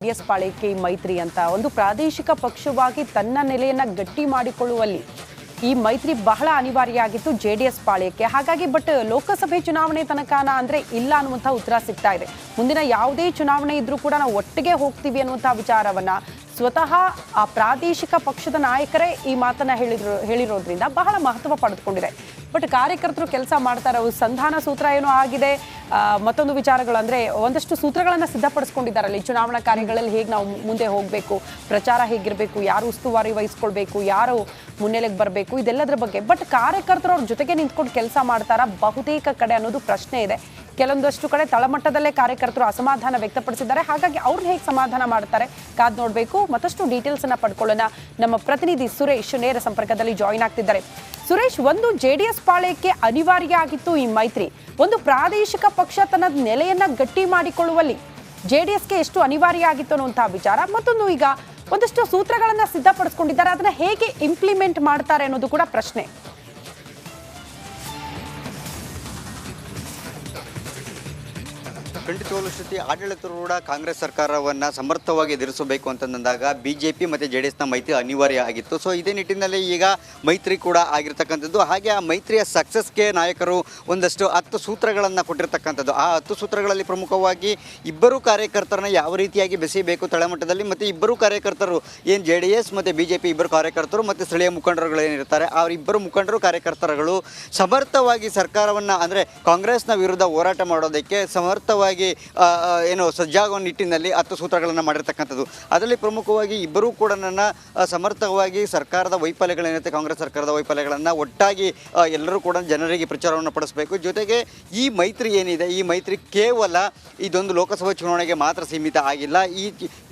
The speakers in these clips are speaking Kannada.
ಜೆಡಿಎಸ್ ಪಾಳಯಕ್ಕೆ ಮೈತ್ರಿ ಅಂತ ಒಂದು ಪ್ರಾದೇಶಿಕ ಪಕ್ಷವಾಗಿ ತನ್ನ ನೆಲೆಯನ್ನ ಗಟ್ಟಿ ಮಾಡಿಕೊಳ್ಳುವಲ್ಲಿ ಈ ಮೈತ್ರಿ ಬಹಳ ಅನಿವಾರ್ಯ ಆಗಿತ್ತು ಜೆಡಿಎಸ್ ಪಾಳಯಕ್ಕೆ. ಹಾಗಾಗಿ ಬಟ್ ಲೋಕಸಭೆ ಚುನಾವಣೆ ತನಕನ ಅಂದ್ರೆ ಇಲ್ಲ ಅನ್ನುವಂಥ ಉತ್ತರ ಸಿಗ್ತಾ ಇದೆ. ಮುಂದಿನ ಯಾವುದೇ ಚುನಾವಣೆ ಇದ್ರೂ ಕೂಡ ನಾವು ಒಟ್ಟಿಗೆ ಹೋಗ್ತೀವಿ ಅನ್ನುವಂಥ ವಿಚಾರವನ್ನ ಸ್ವತಃ ಆ ಪ್ರಾದೇಶಿಕ ಪಕ್ಷದ ನಾಯಕರೇ ಈ ಮಾತನ್ನ ಹೇಳಿರೋದ್ರಿಂದ ಬಹಳ ಮಹತ್ವ ಪಡೆದುಕೊಂಡಿದೆ. ಬಟ್ ಕಾರ್ಯಕರ್ತರು ಕೆಲಸ ಮಾಡ್ತಾರೆ. ಸಂಧಾನ ಸೂತ್ರ ಏನೋ ಆಗಿದೆ. ಮತ್ತೊಂದು ವಿಚಾರಗಳು ಅಂದ್ರೆ ಒಂದಷ್ಟು ಸೂತ್ರಗಳನ್ನ ಸಿದ್ಧಪಡಿಸ್ಕೊಂಡಿದ್ದಾರಲ್ಲಿ ಚುನಾವಣಾ ಕಾರ್ಯಗಳಲ್ಲಿ ಹೇಗೆ ನಾವು ಮುಂದೆ ಹೋಗಬೇಕು, ಪ್ರಚಾರ ಹೇಗಿರಬೇಕು, ಯಾರು ಉಸ್ತುವಾರಿ ವಹಿಸ್ಕೊಳ್ಬೇಕು, ಯಾರು ಮುನ್ನೆಲೆಗೆ ಬರಬೇಕು, ಇದೆಲ್ಲದರ ಬಗ್ಗೆ. ಬಟ್ ಕಾರ್ಯಕರ್ತರು ಅವ್ರ ಜೊತೆಗೆ ನಿಂತ್ಕೊಂಡು ಕೆಲಸ ಮಾಡ್ತಾರ ಬಹುತೇಕ ಕಡೆ ಅನ್ನೋದು ಪ್ರಶ್ನೆ ಇದೆ. ಕೆಲವೊಂದಷ್ಟು ಕಡೆ ತಳಮಟ್ಟದಲ್ಲೇ ಕಾರ್ಯಕರ್ತರು ಅಸಮಾಧಾನ ವ್ಯಕ್ತಪಡಿಸಿದ್ದಾರೆ. ಹಾಗಾಗಿ ಅವ್ರನ್ನ ಹೇಗೆ ಸಮಾಧಾನ ಮಾಡ್ತಾರೆ ಕಾದ್ ನೋಡಬೇಕು. ಮತ್ತಷ್ಟು ಡೀಟೇಲ್ಸ್ ಅನ್ನ ಪಡ್ಕೊಳ್ಳೋಣ. ನಮ್ಮ ಪ್ರತಿನಿಧಿ ಸುರೇಶ್ ನೇರ ಸಂಪರ್ಕದಲ್ಲಿ ಜಾಯಿನ್ ಆಗ್ತಿದ್ದಾರೆ. ಸುರೇಶ್, ಒಂದು ಜೆಡಿಎಸ್ ಪಾಳಯಕ್ಕೆ ಅನಿವಾರ್ಯ ಆಗಿತ್ತು ಈ ಮೈತ್ರಿ. ಒಂದು ಪ್ರಾದೇಶಿಕ ಪಕ್ಷ ತನ್ನ ನೆಲೆಯನ್ನ ಗಟ್ಟಿ ಮಾಡಿಕೊಳ್ಳುವಲ್ಲಿ ಜೆಡಿಎಸ್ಗೆ ಎಷ್ಟು ಅನಿವಾರ್ಯ ಆಗಿತ್ತು ಅನ್ನುವಂತಹ ವಿಚಾರ. ಮತ್ತೊಂದು, ಈಗ ಒಂದಷ್ಟು ಸೂತ್ರಗಳನ್ನ ಸಿದ್ಧಪಡಿಸ್ಕೊಂಡಿದ್ದಾರೆ. ಅದನ್ನ ಹೇಗೆ ಇಂಪ್ಲಿಮೆಂಟ್ ಮಾಡ್ತಾರೆ ಅನ್ನೋದು ಕೂಡ ಪ್ರಶ್ನೆ. ಖಂಡಿತವಾಗ್ಲೂ ಶ್ರುತಿ, ಆಡಳಿತಾರೂಢ ಕಾಂಗ್ರೆಸ್ ಸರ್ಕಾರವನ್ನು ಸಮರ್ಥವಾಗಿ ಎದುರಿಸಬೇಕು ಅಂತಂದಾಗ ಬಿಜೆಪಿ ಮತ್ತು ಜೆಡಿಎಸ್ನ ಮೈತ್ರಿ ಅನಿವಾರ್ಯ ಆಗಿತ್ತು. ಸೊ ಇದೇ ನಿಟ್ಟಿನಲ್ಲಿ ಈಗ ಮೈತ್ರಿ ಕೂಡ ಆಗಿರ್ತಕ್ಕಂಥದ್ದು. ಹಾಗೆ ಆ ಮೈತ್ರಿಯ ಸಕ್ಸಸ್ಗೆ ನಾಯಕರು ಒಂದಷ್ಟು 10 ಸೂತ್ರಗಳನ್ನು ಕೊಟ್ಟಿರ್ತಕ್ಕಂಥದ್ದು. ಆ 10 ಸೂತ್ರಗಳಲ್ಲಿ ಪ್ರಮುಖವಾಗಿ ಇಬ್ಬರು ಕಾರ್ಯಕರ್ತರನ್ನ ಯಾವ ರೀತಿಯಾಗಿ ಬೆಸೆಯಬೇಕು ತಳಮಟ್ಟದಲ್ಲಿ, ಮತ್ತು ಇಬ್ಬರು ಕಾರ್ಯಕರ್ತರು ಏನು ಜೆಡಿಎಸ್ ಮತ್ತು ಬಿಜೆಪಿ ಇಬ್ಬರು ಕಾರ್ಯಕರ್ತರು ಮತ್ತು ಸ್ಥಳೀಯ ಮುಖಂಡರುಗಳು ಏನಿರ್ತಾರೆ ಅವರಿಬ್ಬರು ಮುಖಂಡರು ಕಾರ್ಯಕರ್ತರುಗಳು ಸಮರ್ಥವಾಗಿ ಸರ್ಕಾರವನ್ನು ಅಂದರೆ ಕಾಂಗ್ರೆಸ್ನ ವಿರುದ್ಧ ಹೋರಾಟ ಮಾಡೋದಕ್ಕೆ ಸಮರ್ಥವಾಗಿ ಏನು ಸಜ್ಜಾಗುವ ನಿಟ್ಟಿನಲ್ಲಿ 10 ಸೂತ್ರಗಳನ್ನು ಮಾಡಿರ್ತಕ್ಕಂಥದ್ದು. ಅದರಲ್ಲಿ ಪ್ರಮುಖವಾಗಿ ಇಬ್ಬರೂ ಕೂಡ ಸಮರ್ಥವಾಗಿ ಸರ್ಕಾರದ ವೈಫಲ್ಯಗಳೇನಿರುತ್ತೆ, ಕಾಂಗ್ರೆಸ್ ಸರ್ಕಾರದ ವೈಫಲ್ಯಗಳನ್ನು ಒಟ್ಟಾಗಿ ಎಲ್ಲರೂ ಕೂಡ ಜನರಿಗೆ ಪ್ರಚಾರವನ್ನು ಪಡಿಸಬೇಕು. ಜೊತೆಗೆ ಈ ಮೈತ್ರಿ ಏನಿದೆ, ಈ ಮೈತ್ರಿ ಕೇವಲ ಇದೊಂದು ಲೋಕಸಭಾ ಚುನಾವಣೆಗೆ ಮಾತ್ರ ಸೀಮಿತ ಆಗಿಲ್ಲ. ಈ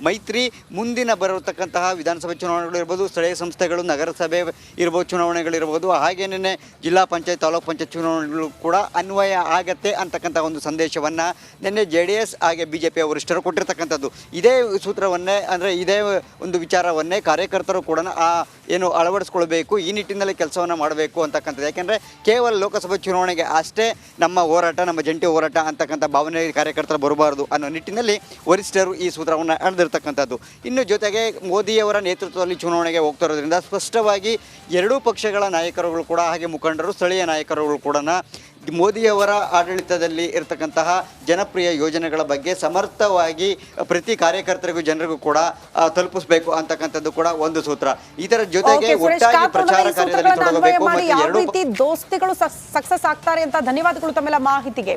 ಮೈತ್ರಿ ಮುಂದಿನ ಬರತಕ್ಕಂತಹ ವಿಧಾನಸಭೆ ಚುನಾವಣೆಗಳು ಇರ್ಬೋದು, ಸ್ಥಳೀಯ ಸಂಸ್ಥೆಗಳು, ನಗರಸಭೆ ಇರ್ಬೋದು, ಚುನಾವಣೆಗಳಿರ್ಬೋದು, ಹಾಗೇನೇ ಜಿಲ್ಲಾ ಪಂಚಾಯತ್, ತಾಲೂಕು ಪಂಚಾಯತ್ ಚುನಾವಣೆಗಳು ಕೂಡ ಅನ್ವಯ ಆಗತ್ತೆ ಅಂತಕ್ಕಂಥ ಒಂದು ಸಂದೇಶವನ್ನು ನಿನ್ನೆ ಜೆಡಿಎಸ್ ಹಾಗೆ ಬಿಜೆಪಿಯ ವರಿಷ್ಠರು ಕೊಟ್ಟಿರ್ತಕ್ಕಂಥದ್ದು. ಇದೇ ಸೂತ್ರವನ್ನೇ ಅಂದರೆ ಇದೇ ಒಂದು ವಿಚಾರವನ್ನೇ ಕಾರ್ಯಕರ್ತರು ಕೂಡ ಏನು ಅಳವಡಿಸ್ಕೊಳ್ಬೇಕು, ಈ ನಿಟ್ಟಿನಲ್ಲಿ ಕೆಲಸವನ್ನು ಮಾಡಬೇಕು ಅಂತಕ್ಕಂಥದ್ದು. ಯಾಕೆಂದರೆ ಕೇವಲ ಲೋಕಸಭಾ ಚುನಾವಣೆಗೆ ಅಷ್ಟೇ ನಮ್ಮ ಹೋರಾಟ, ನಮ್ಮ ಜಂಟಿ ಹೋರಾಟ ಅಂತಕ್ಕಂಥ ಭಾವನೆ ಕಾರ್ಯಕರ್ತರು ಬರಬಾರ್ದು ಅನ್ನೋ ನಿಟ್ಟಿನಲ್ಲಿ ವರಿಷ್ಠರು ಈ ಸೂತ್ರವನ್ನು ಅಳೆದಿರ್ತಕ್ಕಂಥದ್ದು. ಇನ್ನು ಜೊತೆಗೆ ಮೋದಿಯವರ ನೇತೃತ್ವದಲ್ಲಿ ಚುನಾವಣೆಗೆ ಹೋಗ್ತಿರೋದ್ರಿಂದ ಸ್ಪಷ್ಟವಾಗಿ ಎರಡೂ ಪಕ್ಷಗಳ ನಾಯಕರುಗಳು ಕೂಡ ಹಾಗೆ ಮುಖಂಡರು, ಸ್ಥಳೀಯ ನಾಯಕರುಗಳು ಕೂಡ ಮೋದಿಯವರ ಆಡಳಿತದಲ್ಲಿ ಇರತಕ್ಕಂತಹ ಜನಪ್ರಿಯ ಯೋಜನೆಗಳ ಬಗ್ಗೆ ಸಮರ್ಥವಾಗಿ ಪ್ರತಿ ಕಾರ್ಯಕರ್ತರಿಗೂ ಜನರಿಗೂ ಕೂಡ ತಲುಪಿಸಬೇಕು ಅಂತಕ್ಕಂಥದ್ದು ಕೂಡ ಒಂದು ಸೂತ್ರ. ಇದರ ಜೊತೆಗೆ ಒಟ್ಟಾಗಿ ಪ್ರಚಾರ ಕಾರ್ಯದಲ್ಲಿ ತೊಡಗಬೇಕು. ಯಾವ ರೀತಿ ದೋಸ್ತಿಗಳು ಸಕ್ಸಸ್ ಆಗ್ತಾರೆ ಅಂತ ಧನ್ಯವಾದಗಳು ತಮ್ಮೆಲ್ಲ ಮಾಹಿತಿಗೆ.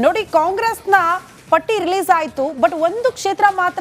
ನೋಡಿ, ಕಾಂಗ್ರೆಸ್ನ ಪಟ್ಟಿ ರಿಲೀಸ್ ಆಯ್ತು, ಬಟ್ ಒಂದು ಕ್ಷೇತ್ರ ಮಾತ್ರ